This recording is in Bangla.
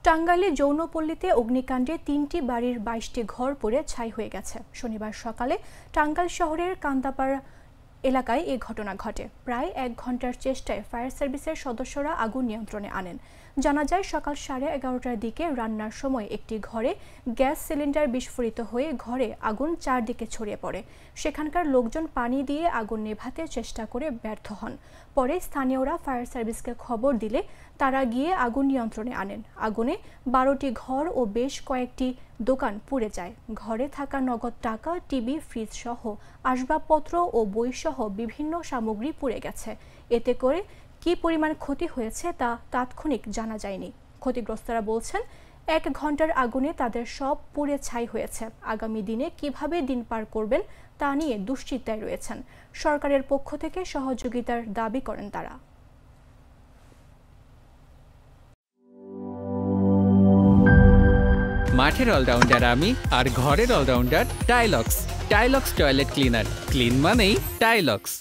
টাঙ্গাইলে যৌনপল্লীতে অগ্নিকাণ্ডে ৩টি বাড়ির ২২টি ঘর পুড়ে ছাই হয়ে গেছে। শনিবার সকালে টাঙ্গাইল শহরের কান্দাপাড়া এলাকায় এ ঘটনা ঘটে। প্রায় ১ ঘন্টার চেষ্টায় ফায়ার সার্ভিসের সদস্যরা আগুন নিয়ন্ত্রণে আনেন। জানা যায়, সকাল 11:30টার দিকে রান্নার সময় একটি ঘরে গ্যাস সিলিন্ডার বিস্ফোরিত হয়ে ঘরে আগুন চারদিকে ছড়িয়ে পড়ে। সেখানকার লোকজন পানি দিয়ে আগুন নেভাতে চেষ্টা করে ব্যর্থ হন। পরে স্থানীয়রা ফায়ার সার্ভিসকে খবর দিলে তারা গিয়ে আগুন নিয়ন্ত্রণে আনেন। আগুনে 12টি ঘর ও বেশ কয়েকটি দোকান পুড়ে যায়। ঘরে থাকা নগদ টাকা, টিভি, ফ্রিজ সহ আসবাবপত্র ও বইসহ বিভিন্ন সামগ্রী পুড়ে গেছে। এতে করে কী পরিমাণ ক্ষতি হয়েছে তা তাৎক্ষণিক জানা যায়নি। ক্ষতিগ্রস্তরা বলছেন, 1 ঘন্টার আগুনে তাদের সব পুড়ে ছাই হয়েছে। আগামী দিনে কিভাবে দিন পার করবেন তা নিয়ে দুশ্চিন্তায় রয়েছেন। সরকারের পক্ষ থেকে সহযোগিতার দাবি করেন তারা। মাঠের অলরাউন্ডার আমি, আর ঘরের allrounder Tylox. Tylox toilet cleaner, clean মানেই টাইলক্স।